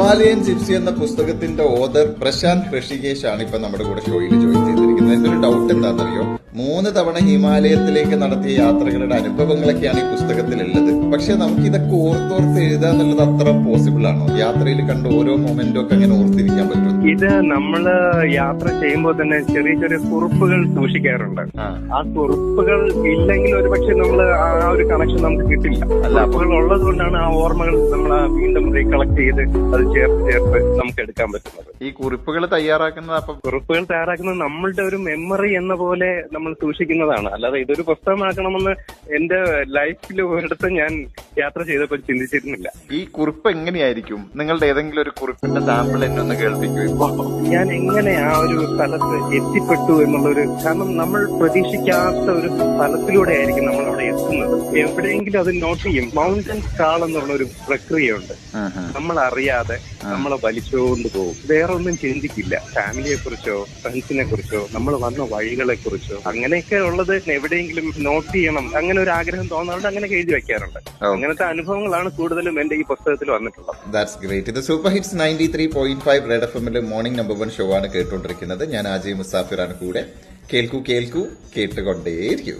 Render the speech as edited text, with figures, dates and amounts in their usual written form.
Himalayan gypsy എന്ന പുസ്തകത്തിന്റെ author Prashant Rishikesh ആണ് ഇപ്പൊ നമ്മുടെ കൂടെ ഷോയിൽ ജോയിൻ ചെയ്തിരിക്കുന്നത്. എന്റെ ഒരു ഡൗട്ട് എന്താണെന്നറിയോ, 3 തവണ ഹിമാലയത്തിലേക്ക് നടത്തിയ യാത്രകളുടെ അനുഭവങ്ങളൊക്കെയാണ് ഈ പുസ്തകത്തിലുള്ളത്. പക്ഷെ നമുക്ക് ഇതൊക്കെ ഓർത്തോർത്ത് എഴുതുക എന്നുള്ളത് അത്ര പോസിബിൾ ആണോ? യാത്രയിൽ കണ്ട ഓരോ മൊമെന്റും ഒക്കെ അങ്ങനെ ഓർത്തിരിക്കാൻ പറ്റും? ഇത് നമ്മള് യാത്ര ചെയ്യുമ്പോൾ തന്നെ ചെറിയ ചെറിയ കുറിപ്പുകൾ സൂക്ഷിക്കാറുണ്ട്. ആ കുറിപ്പുകൾ ഇല്ലെങ്കിൽ ഒരുപക്ഷെ നമ്മള് ആ ഒരു കണക്ഷൻ നമുക്ക് കിട്ടില്ല. കുറിപ്പുകൾ ഉള്ളത് കൊണ്ടാണ് ആ ഓർമ്മകൾ നമ്മൾ വീണ്ടും റീകളക്ട് ചെയ്ത് അത് ചേർത്ത് നമുക്ക് എടുക്കാൻ പറ്റുന്നത്. ഈ കുറിപ്പുകൾ തയ്യാറാക്കുന്നത് കുറിപ്പുകൾ തയ്യാറാക്കുന്നത് നമ്മളുടെ ഒരു മെമ്മറി എന്ന പോലെ നമ്മൾ സൂക്ഷിക്കുന്നതാണ്. അല്ലാതെ ഇതൊരു പുസ്തകമാക്കണമെന്ന് എന്റെ ലൈഫിൽ ഒരിടത്തും ഞാൻ യാത്ര ചെയ്തപ്പോൾ ചിന്തിച്ചിരുന്നില്ല. ഈ കുറിപ്പ് എങ്ങനെയായിരിക്കും? നിങ്ങളുടെ ഏതെങ്കിലും ഒരു കുറിപ്പിന്റെ സാമ്പിൾ എന്നെ ഒന്ന് കേൾപ്പിക്കും. ഞാൻ എങ്ങനെ ആ ഒരു സ്ഥലത്ത് എത്തിപ്പെട്ടു എന്നുള്ളൊരു, കാരണം നമ്മൾ പ്രതീക്ഷിക്കാത്ത ഒരു സ്ഥലത്തിലൂടെ ആയിരിക്കും നമ്മൾ അവിടെ എത്തുന്നത്. എവിടെയെങ്കിലും അത് നോട്ട് ചെയ്യും. മൗണ്ടൻ സ്കാൾ എന്നുള്ള ഒരു പ്രക്രിയയുണ്ട്. നമ്മൾ അറിയാതെ നമ്മളെ വലിച്ചുകൊണ്ട് പോകും. വേറെ ഒന്നും ചിന്തിക്കില്ല. ഫാമിലിയെ കുറിച്ചോ ഫ്രണ്ട്സിനെ കുറിച്ചോ നമ്മൾ വന്ന വഴികളെ കുറിച്ചോ അങ്ങനെയൊക്കെ ഉള്ളത് എവിടെയെങ്കിലും നോട്ട് ചെയ്യണം, അങ്ങനെ ഒരു ആഗ്രഹം തോന്നാറുണ്ട്. അങ്ങനെ എഴുതി വെക്കാറുണ്ട്. അങ്ങനത്തെ അനുഭവങ്ങളാണ് കൂടുതലും എന്റെ ഈ പുസ്തകത്തിൽ വന്നിട്ടുള്ളത്. That's great. ഇത് സൂപ്പർ ഹിറ്റ്സ് 93.5 റെഡ് എഫ്എമ്മിലെ മോർണിംഗ് നമ്പർ 1 ഷോ ആണ് കേട്ടുകൊണ്ടിരിക്കുന്നത്. ഞാൻ അജയ് മുസാഫിറാണ് കൂടെ. കേൾക്കൂ കേൾക്കൂ, കേട്ടുകൊണ്ടേയിരിക്കൂ.